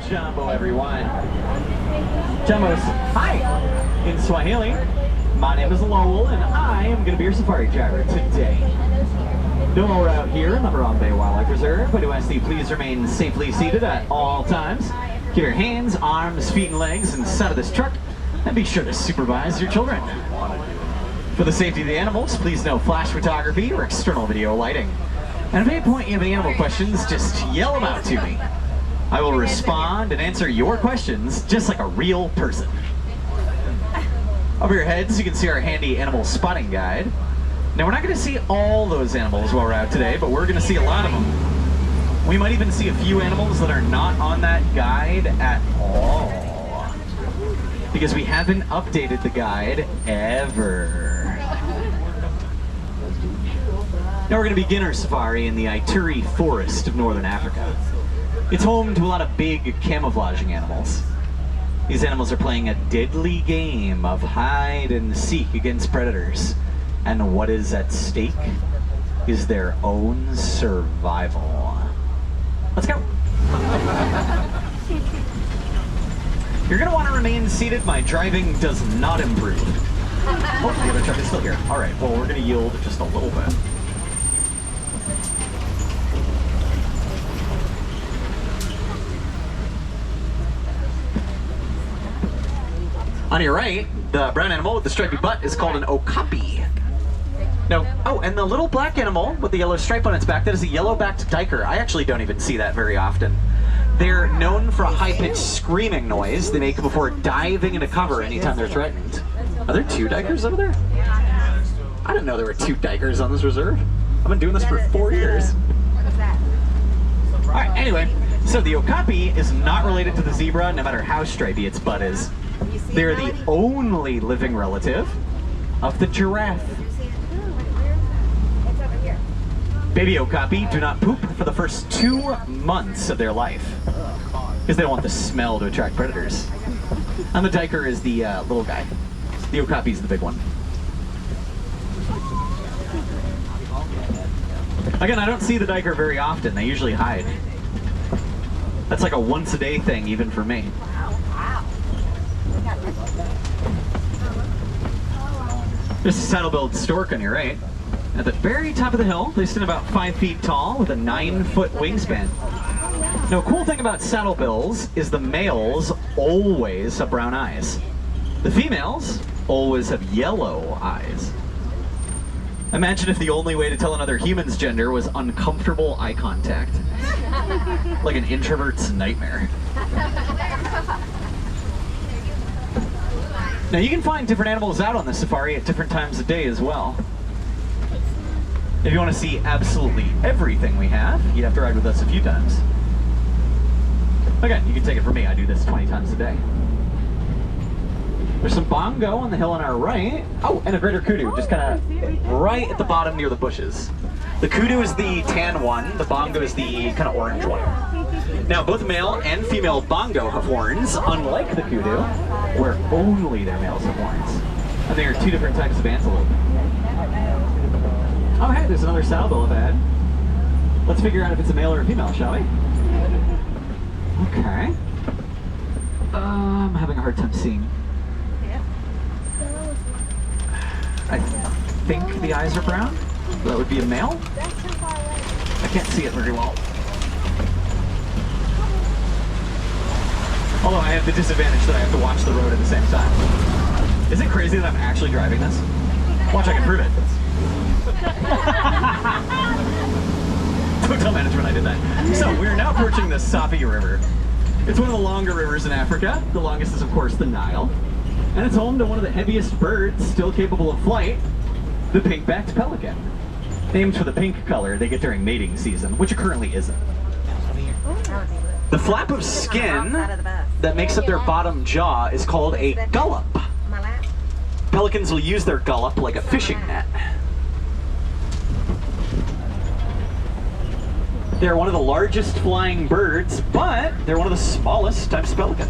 Jumbo, everyone. Jumbo's hi in Swahili. My name is Lowell, and I am going to be your safari driver today. No more out here in the Harambe Wildlife Reserve, but do I ask that you please remain safely seated at all times. Keep your hands, arms, feet, and legs inside of this truck, and be sure to supervise your children. For the safety of the animals, please no flash photography or external video lighting. And if at any point you have any animal questions, just yell them out to me. I will respond and answer your questions just like a real person. Over your heads, you can see our handy animal spotting guide. Now, we're not going to see all those animals while we're out today, but we're going to see a lot of them. We might even see a few animals that are not on that guide at all, because we haven't updated the guide ever. Now we're going to begin our safari in the Ituri forest of northern Africa. It's home to a lot of big camouflaging animals. These animals are playing a deadly game of hide and seek against predators. And what is at stake is their own survival. Let's go. You're going to want to remain seated. My driving does not improve. Oh, the other truck is still here. All right, well, we're going to yield just a little bit. On your right, the brown animal with the stripy butt is called an okapi. No, oh, and the little black animal with the yellow stripe on its back, that is a yellow-backed duiker. I actually don't even see that very often. They're known for a high-pitched screaming noise they make before diving into cover anytime they're threatened. Are there two duikers over there? I didn't know there were two duikers on this reserve. I've been doing this for 4 years. All right, anyway, so the okapi is not related to the zebra, no matter how stripy its butt is. They're the only living relative of the giraffe. Baby okapi do not poop for the first 2 months of their life because they don't want the smell to attract predators. And the duiker is the little guy. The okapi is the big one. Again, I don't see the duiker very often. They usually hide. That's like a once-a-day thing, even for me. There's a saddle-billed stork on your right. At the very top of the hill, they stand about 5 feet tall with a 9-foot wingspan. Now, a cool thing about saddlebills is the males always have brown eyes. The females always have yellow eyes. Imagine if the only way to tell another human's gender was uncomfortable eye contact. Like an introvert's nightmare. Now, you can find different animals out on the safari at different times of day as well. If you want to see absolutely everything we have, you'd have to ride with us a few times. Again, you can take it from me, I do this 20 times a day. There's some bongo on the hill on our right. Oh, and a greater kudu, just kind of right at the bottom near the bushes. The kudu is the tan one, the bongo is the kind of orange one. Now, both male and female bongo have horns, unlike the kudu, where only their males have horns. And they are two different types of antelope. Oh, hey, there's another saddlebill ahead. Let's figure out if it's a male or a female, shall we? Okay. I'm having a hard time seeing. I think the eyes are brown. That would be a male. I can't see it very well. Although I have the disadvantage that I have to watch the road at the same time. Is it crazy that I'm actually driving this? Watch, I can prove it. Don't tell management I did that. So, we're now approaching the Sapi River. It's one of the longer rivers in Africa. The longest is, of course, the Nile. And it's home to one of the heaviest birds still capable of flight, the pink-backed pelican. Named for the pink color they get during mating season, which it currently isn't. The flap of skin that makes up their bottom jaw is called a gullop. Pelicans will use their gullop like a fishing net. They're one of the largest flying birds, but they're one of the smallest types of pelican.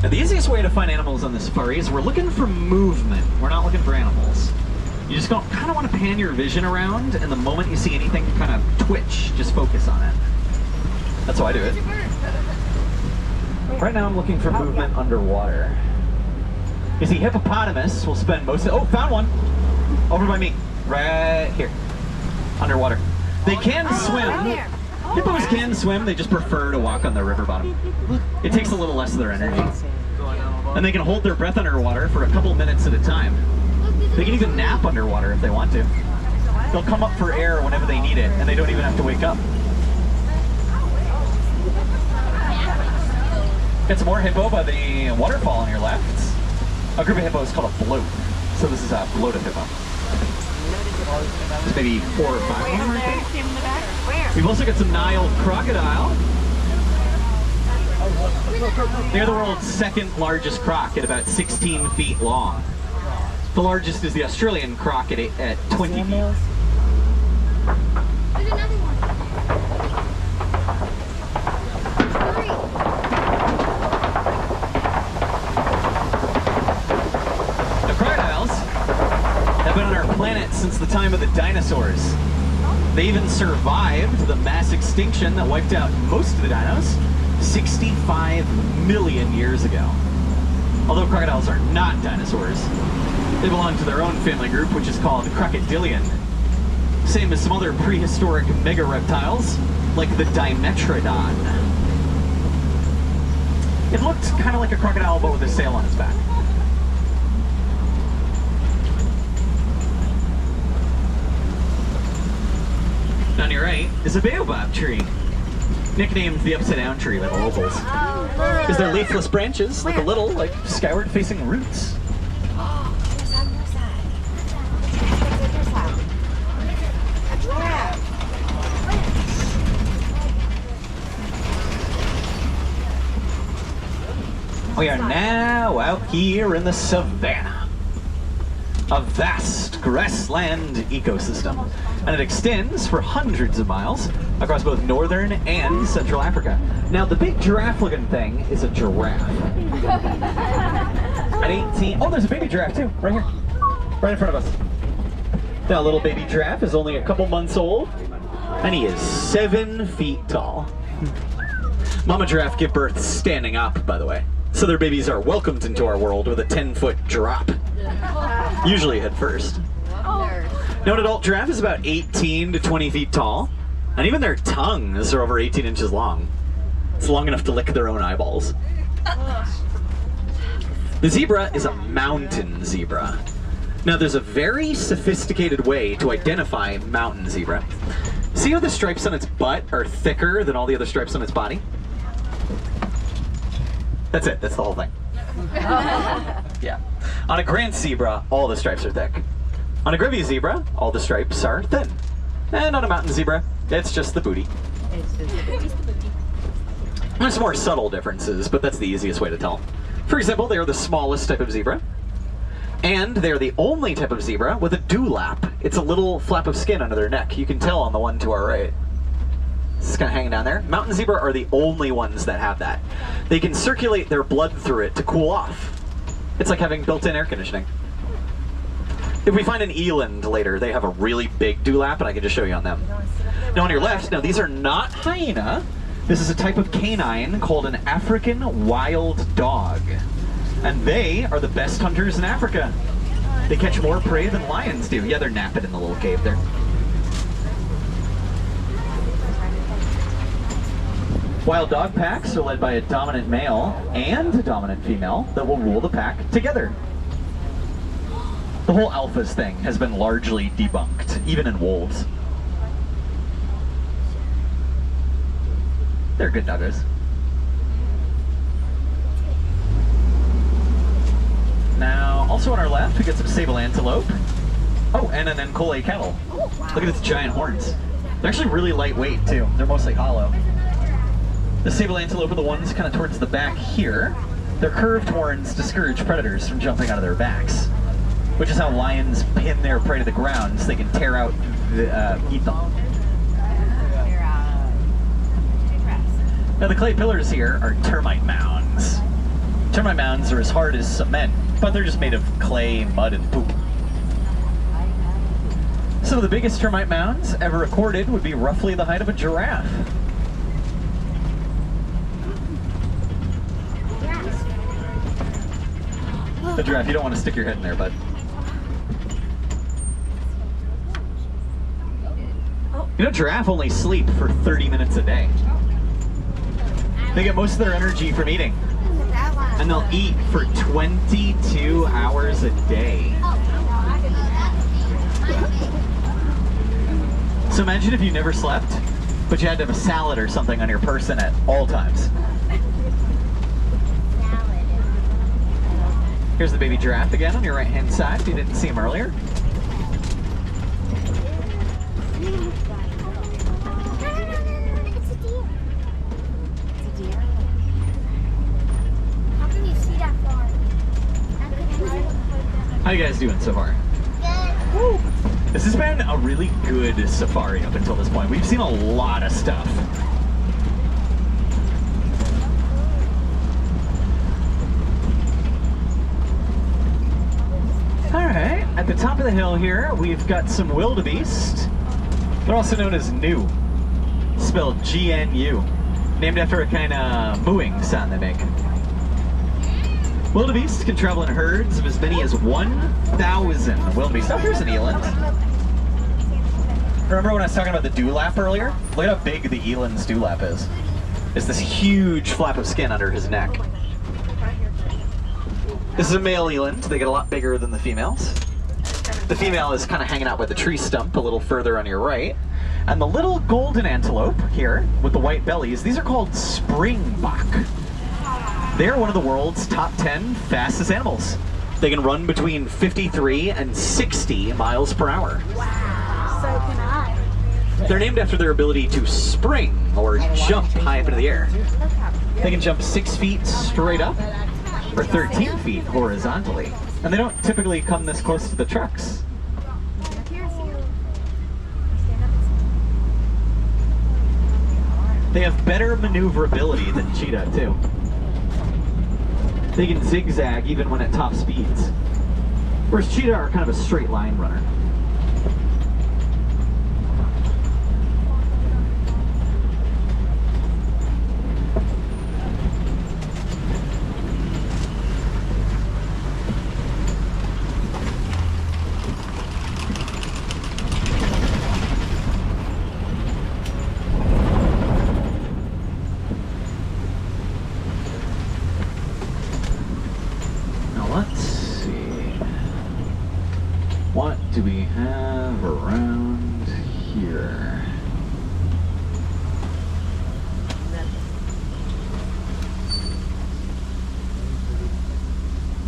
Now, the easiest way to find animals on the safari is we're looking for movement. We're not looking for animals. You just kind of want to pan your vision around, and the moment you see anything kind of twitch, just focus on it. That's how I do it. Right now I'm looking for movement underwater. You see, hippopotamus will spend most of... Oh, found one! Over by me. Right here. Underwater. They can swim. Hippos can swim, they just prefer to walk on the river bottom. It takes a little less of their energy. And they can hold their breath underwater for a couple minutes at a time. They can even nap underwater if they want to. They'll come up for air whenever they need it, and they don't even have to wake up. Get some more hippo by the waterfall on your left. A group of hippos called a bloat. So this is a bloated hippo. There's maybe 4 or 5 of them right there. We've also got some Nile crocodile. They're the world's second largest croc at about 16 feet long. The largest is the Australian croc at 20 feet. There's another one. The crocodiles have been on our planet since the time of the dinosaurs. They even survived the mass extinction that wiped out most of the dinos 65 million years ago. Although crocodiles are not dinosaurs, they belong to their own family group, which is called crocodilian. Same as some other prehistoric mega reptiles, like the Dimetrodon. It looked kind of like a crocodile, but with a sail on its back. On your right is a baobab tree, nicknamed the upside down tree by the locals. Is there leafless branches, like skyward facing roots. We are now out here in the savannah, a vast grassland ecosystem, and it extends for hundreds of miles across both northern and central Africa. Now, the big giraffe-looking thing is a giraffe. At 18, oh, there's a baby giraffe too, right here, right in front of us. That little baby giraffe is only a couple months old, and he is 7 feet tall. Mama giraffe give birth standing up, by the way. So their babies are welcomed into our world with a 10-foot drop. Usually head first. Now, an adult giraffe is about 18 to 20 feet tall, and even their tongues are over 18 inches long. It's long enough to lick their own eyeballs. The zebra is a mountain zebra. Now, there's a very sophisticated way to identify mountain zebra. See how the stripes on its butt are thicker than all the other stripes on its body? That's it, that's the whole thing. Yeah. On a grand zebra, all the stripes are thick. On a Grevy zebra, all the stripes are thin. And on a mountain zebra, it's just the booty. There's some more subtle differences, but that's the easiest way to tell. For example, they are the smallest type of zebra. And they're the only type of zebra with a dewlap. It's a little flap of skin under their neck. You can tell on the one to our right. It's kind of hanging down there. Mountain zebra are the only ones that have that. They can circulate their blood through it to cool off. It's like having built-in air conditioning. If we find an eland later, they have a really big dewlap, and I can just show you on them. Now on your left, now these are not hyena. This is a type of canine called an African wild dog. And they are the best hunters in Africa. They catch more prey than lions do. Yeah, they're napping in the little cave there. Wild dog packs are led by a dominant male and a dominant female that will rule the pack together. The whole alphas thing has been largely debunked, even in wolves. They're good doggos. Now, also on our left, we get some sable antelope. Oh, and an Ankole cattle. Look at its giant horns. They're actually really lightweight, too. They're mostly hollow. The sable antelope are the ones kind of towards the back here. Their curved horns discourage predators from jumping out of their backs, which is how lions pin their prey to the ground so they can tear out, eat them. Now the clay pillars here are termite mounds. Termite mounds are as hard as cement, but they're just made of clay, mud, and poop. Some of the biggest termite mounds ever recorded would be roughly the height of a giraffe. The giraffe, you don't want to stick your head in there, bud. You know, giraffe only sleep for 30 minutes a day. They get most of their energy from eating. And they'll eat for 22 hours a day. So imagine if you never slept, but you had to have a salad or something on your person at all times. Here's the baby giraffe again on your right-hand side, if you didn't see him earlier. It's a deer. It's a deer? How can you see that far? How you guys doing so far? Good. Woo. This has been a really good safari up until this point. We've seen a lot of stuff. Alright, at the top of the hill here, we've got some wildebeest. They're also known as gnu, spelled G-N-U, named after a kind of mooing sound they make. Wildebeest can travel in herds of as many as 1,000 wildebeest. Oh, here's an eland. Remember when I was talking about the dewlap earlier? Look at how big the eland's dewlap is. It's this huge flap of skin under his neck. This is a male eland. They get a lot bigger than the females. The female is kind of hanging out with the tree stump a little further on your right. And the little golden antelope here with the white bellies, these are called springbok. They are one of the world's top 10 fastest animals. They can run between 53 and 60 miles per hour. Wow. So can I. They're named after their ability to spring or jump high up into the air. They can jump 6 feet straight up or 13 feet horizontally. And they don't typically come this close to the trucks. They have better maneuverability than cheetah too. They can zigzag even when at top speeds. Whereas cheetah are kind of a straight line runner. What do we have around here?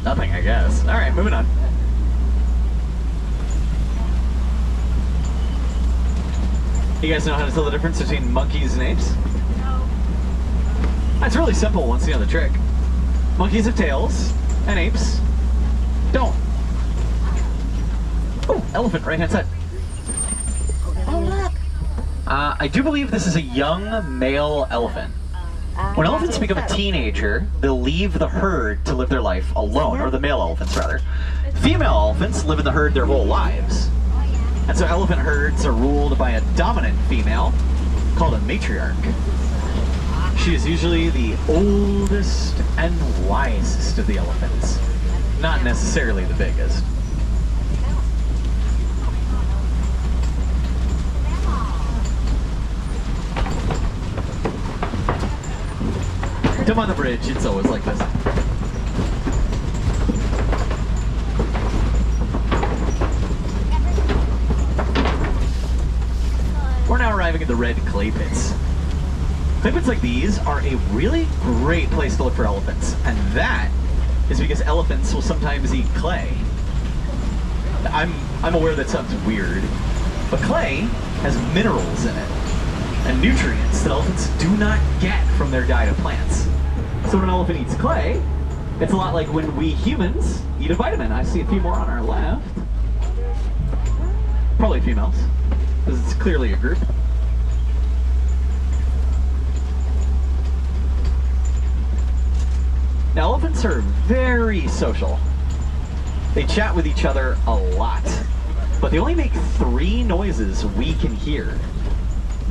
Nothing, I guess. All right, moving on. You guys know how to tell the difference between monkeys and apes? No. It's really simple once you know the trick. Monkeys have tails, and apes don't. Oh, elephant, right-hand side. Oh, look. I do believe this is a young male elephant. When elephants become a teenager, they'll leave the herd to live their life alone, or the male elephants rather. Female elephants live in the herd their whole lives. And so elephant herds are ruled by a dominant female called a matriarch. She is usually the oldest and wisest of the elephants, not necessarily the biggest. Come on the bridge, it's always like this. We're now arriving at the red clay pits. Clay pits like these are a really great place to look for elephants, and that is because elephants will sometimes eat clay. I'm aware that sounds weird, but clay has minerals in it and nutrients that elephants do not get from their diet of plants. So when an elephant eats clay, it's a lot like when we humans eat a vitamin. I see a few more on our left. Probably females, because it's clearly a group. Now, elephants are very social. They chat with each other a lot, but they only make 3 noises we can hear.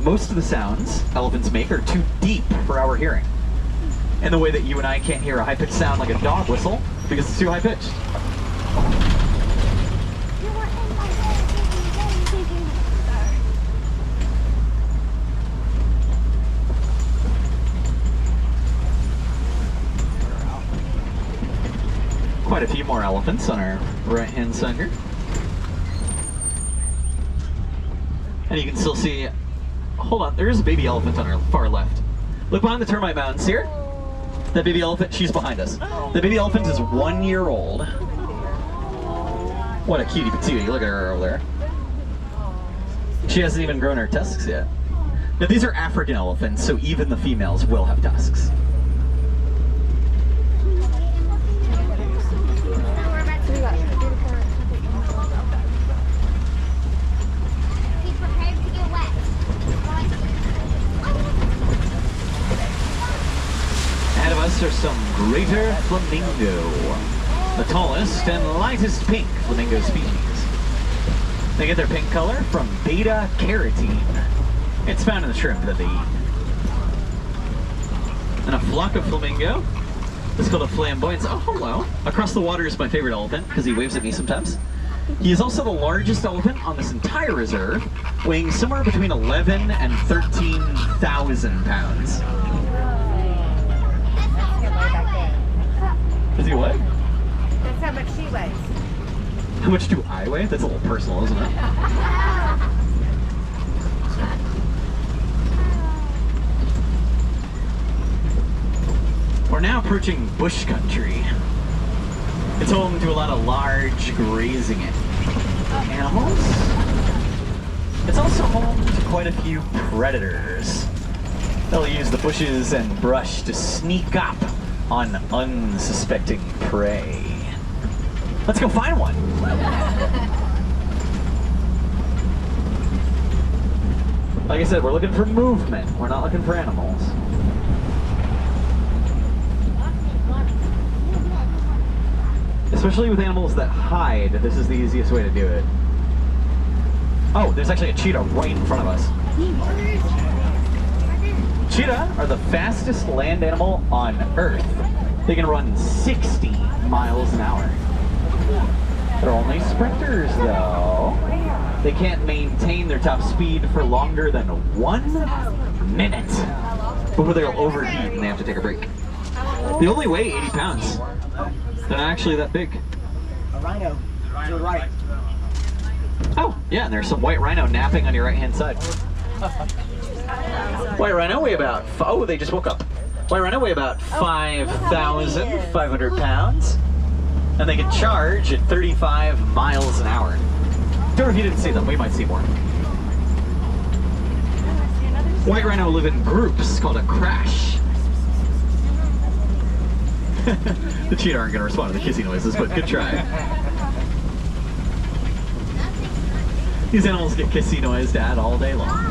Most of the sounds elephants make are too deep for our hearing, in the way that you and I can't hear a high-pitched sound like a dog whistle because it's too high-pitched. You were in my head thinking. Quite a few more elephants on our right-hand side here. And you can still see, hold on, there is a baby elephant on our far left. Look behind the termite mounds here. That baby elephant, she's behind us. The baby elephant is 1 year old. What a cutie patootie, look at her over there. She hasn't even grown her tusks yet. Now these are African elephants, so even the females will have tusks. Be prepared to get wet. Ahead of us are some greater flamingo, the tallest and lightest pink flamingo species. They get their pink color from beta carotene. It's found in the shrimp that they eat. And a flock of flamingo is called a flamboyance. Oh, hello. Across the water is my favorite elephant because he waves at me sometimes. He is also the largest elephant on this entire reserve, weighing somewhere between 11 and 13,000 pounds. Is he what? That's how much she weighs. How much do I weigh? That's a little personal, isn't it? We're now approaching bush country. It's home to a lot of large grazing animals. It's also home to quite a few predators. They'll use the bushes and brush to sneak up on unsuspecting prey. Let's go find one. Like I said, we're looking for movement. We're not looking for animals. Especially with animals that hide, this is the easiest way to do it. Oh, there's actually a cheetah right in front of us. Cheetah are the fastest land animal on Earth. They can run 60 miles an hour. They're only sprinters though. They can't maintain their top speed for longer than 1 minute before they'll overheat and they have to take a break. They only weigh 80 pounds. They're not actually that big. A rhino to the right. Oh, yeah, and there's some white rhino napping on your right-hand side. White rhino weigh about, oh, they just woke up. White rhino weigh about 5,500 pounds. And they can charge at 35 miles an hour. Don't know if you didn't see them, we might see more. White rhino live in groups called a crash. The cheetah aren't going to respond to the kissing noises, but good try. These animals get kissy noised at all day long.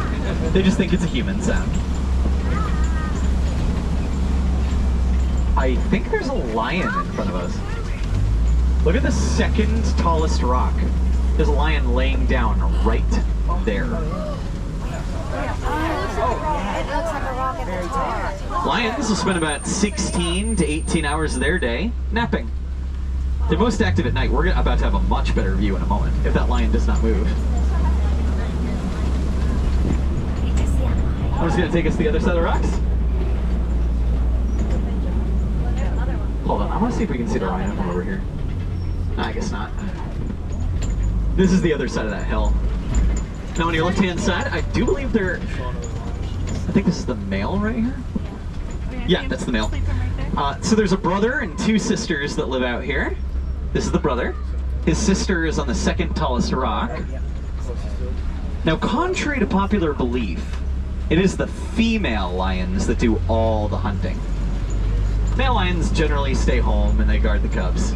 They just think it's a human sound. I think there's a lion in front of us. Look at the second tallest rock. There's a lion laying down right there. It looks like a rock at the top. Lions will spend about 16 to 18 hours of their day napping. They're most active at night. We're about to have a much better view in a moment if that lion does not move. I'm just going to take us to the other side of the rocks. Hold on, I want to see if we can see the rhino from over here. No, I guess not. This is the other side of that hill. Now on your left-hand side, I do believe I think this is the male right here. Yeah, that's the male. So there's a brother and 2 sisters that live out here. This is the brother. His sister is on the second tallest rock. Now, contrary to popular belief, it is the female lions that do all the hunting. Male lions generally stay home and they guard the cubs.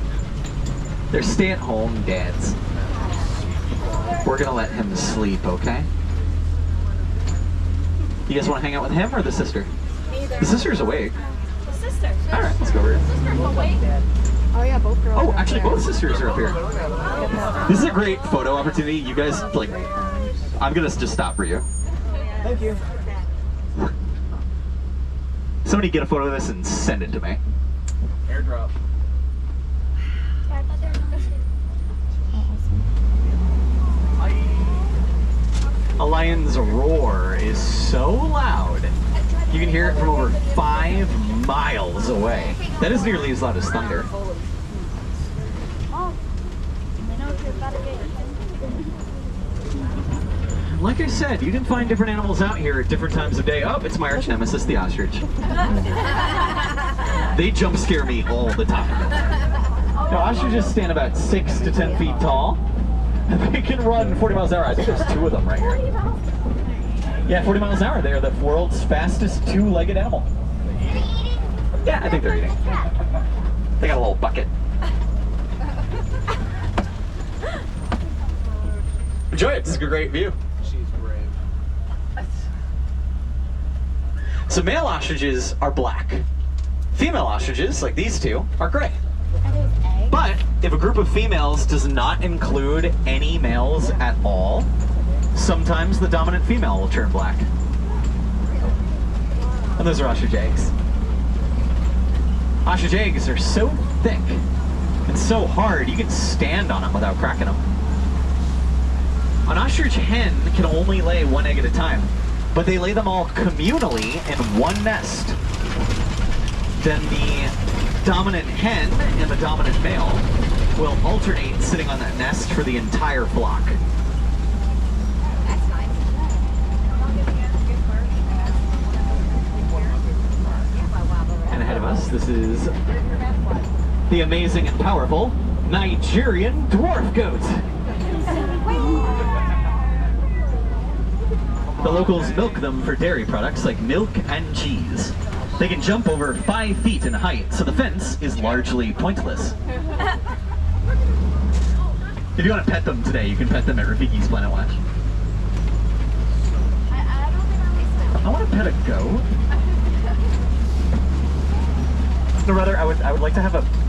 They're stay-at-home dads. We're gonna let him sleep, okay? You guys want to hang out with him or the sister? Neither. The sister's awake. The sister All right, let's go over here. Oh yeah, both girls. Oh, actually, both sisters are up here. This is a great photo opportunity. You guys, like, I'm gonna just stop for you. Thank you. Somebody get a photo of this and send it to me. Airdrop. A lion's roar is so loud, you can hear it from over 5 miles away. That is nearly as loud as thunder. Like I said, you can find different animals out here at different times of day. Oh, it's my arch nemesis, the ostrich. They jump scare me all the time. Now, ostriches stand about 6 to 10 feet tall. They can run 40 miles an hour. I think there's 2 of them right here. Yeah, 40 miles an hour. They're the world's fastest 2-legged animal. Yeah, I think they're eating. They got a little bucket. Enjoy it. This is a great view. She's brave. So male ostriches are black. Female ostriches, like these two, are gray. But if a group of females does not include any males at all, sometimes the dominant female will turn black. And those are ostrich eggs. Ostrich eggs are so thick and so hard you can stand on them without cracking them. An ostrich hen can only lay 1 egg at a time, but they lay them all communally in one nest. Then the dominant hen and the dominant male will alternate sitting on that nest for the entire flock. That's nice. And ahead of us, this is the amazing and powerful Nigerian dwarf goat. The locals milk them for dairy products like milk and cheese. They can jump over 5 feet in height, so the fence is largely pointless. If you want to pet them today, you can pet them at Rafiki's Planet Watch. I want to pet a goat. No, rather, I would like to have a goat.